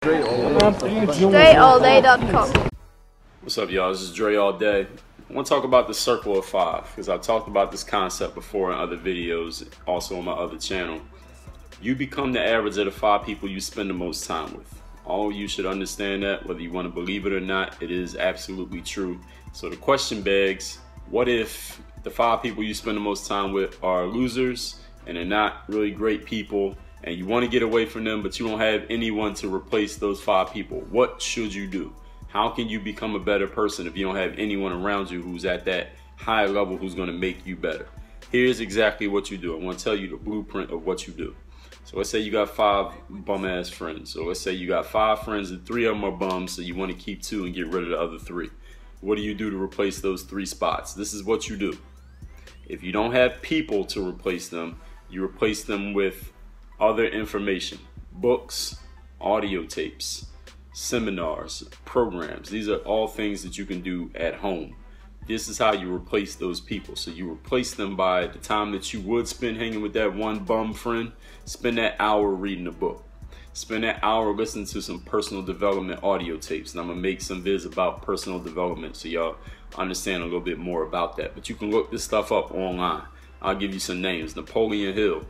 DreAllDay.com. What's up, y'all? This is Dre All Day. I want to talk about the circle of five because I've talked about this concept before in other videos, also on my other channel. You become the average of the 5 people you spend the most time with. All you should understand that, whether you want to believe it or not, it is absolutely true. So the question begs, what if the 5 people you spend the most time with are losers and they're not really great people, and you want to get away from them, but you don't have anyone to replace those 5 people? What should you do? How can you become a better person if you don't have anyone around you who's at that high level who's going to make you better? Here's exactly what you do. I want to tell you the blueprint of what you do. So let's say you got 5 bum-ass friends. So let's say you got 5 friends and 3 of them are bums, so you want to keep 2 and get rid of the other 3. What do you do to replace those 3 spots? This is what you do. If you don't have people to replace them, you replace them with other information, books, audio tapes, seminars, programs. These are all things that you can do at home. This is how you replace those people. So you replace them by the time that you would spend hanging with that one bum friend, spend that hour reading a book. Spend that hour listening to some personal development audio tapes. And I'm gonna make some vids about personal development so y'all understand a little bit more about that. But you can look this stuff up online. I'll give you some names: Napoleon Hill,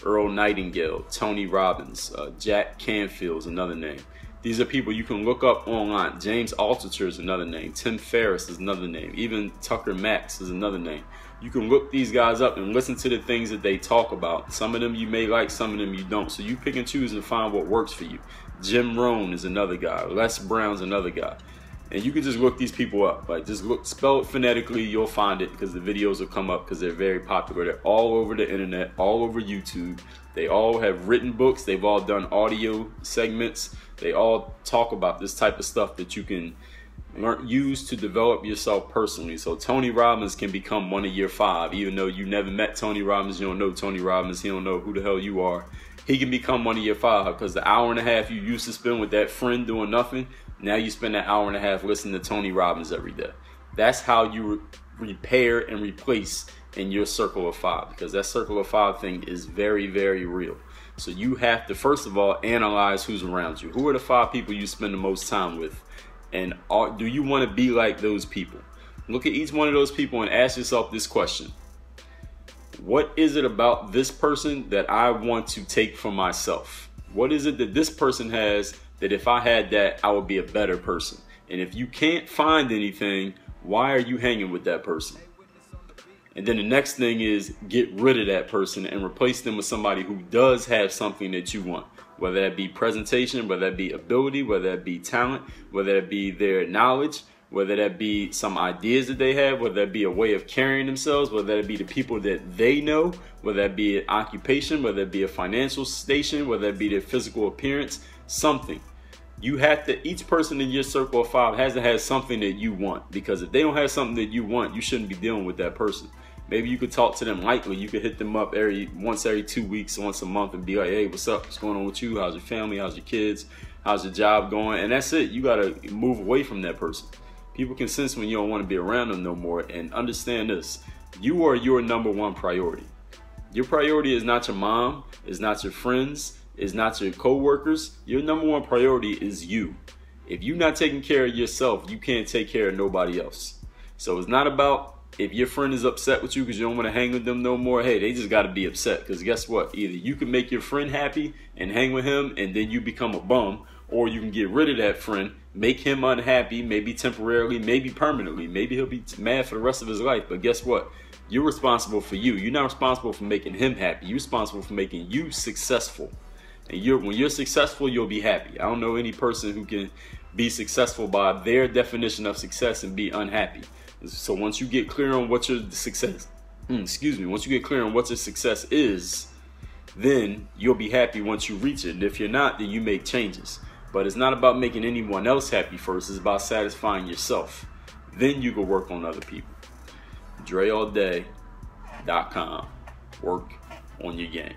Earl Nightingale, Tony Robbins, Jack Canfield is another name. These are people you can look up online. James Altucher is another name. Tim Ferriss is another name. Even Tucker Max is another name. You can look these guys up and listen to the things that they talk about. Some of them you may like, some of them you don't. So you pick and choose and find what works for you. Jim Rohn is another guy. Les Brown's another guy. And you can just look these people up. Like, just look, spell it phonetically, you'll find it because the videos will come up because they're very popular. They're all over the internet, all over YouTube. They all have written books. They've all done audio segments. They all talk about this type of stuff that you can use to develop yourself personally. So Tony Robbins can become one of your 5, even though you never met Tony Robbins, you don't know Tony Robbins, he don't know who the hell you are. He can become one of your 5 because the hour and a half you used to spend with that friend doing nothing, now you spend that hour and a half listening to Tony Robbins every day. That's how you repair and replace in your circle of 5, because that circle of 5 thing is very, very real. So you have to, first of all, analyze who's around you. Who are the 5 people you spend the most time with? And do you want to be like those people? Look at each one of those people and ask yourself this question. What is it about this person that I want to take for myself? What is it that this person has that if I had that, I would be a better person? And if you can't find anything, why are you hanging with that person? And then the next thing is get rid of that person and replace them with somebody who does have something that you want. Whether that be presentation, whether that be ability, whether that be talent, whether that be their knowledge, whether that be some ideas that they have, whether that be a way of carrying themselves, whether that be the people that they know, whether that be an occupation, whether that be a financial station, whether that be their physical appearance, something. You have to, each person in your circle of 5 has to have something that you want, because if they don't have something that you want, you shouldn't be dealing with that person. Maybe you could talk to them lightly. You could hit them up once every 2 weeks, once a month, and be like, hey, what's up? What's going on with you? How's your family? How's your kids? How's your job going? And that's it. You got to move away from that person. People can sense when you don't want to be around them no more. And understand this. You are your #1 priority. Your priority is not your mom. It's not your friends. It's not your co-workers. Your #1 priority is you. If you're not taking care of yourself, you can't take care of nobody else. So it's not about if your friend is upset with you because you don't want to hang with them no more. Hey, they just got to be upset, because guess what? Either you can make your friend happy and hang with him and then you become a bum, or you can get rid of that friend, make him unhappy, maybe temporarily, maybe permanently. Maybe he'll be mad for the rest of his life, but guess what? You're responsible for you. You're not responsible for making him happy. You're responsible for making you successful. And when you're successful, you'll be happy. I don't know any person who can be successful by their definition of success and be unhappy. So once you get clear on what your success, once you get clear on what your success is, then you'll be happy once you reach it. And if you're not, then you make changes. But it's not about making anyone else happy first. It's about satisfying yourself. Then you can work on other people. DreAllDay.com. Work on your game.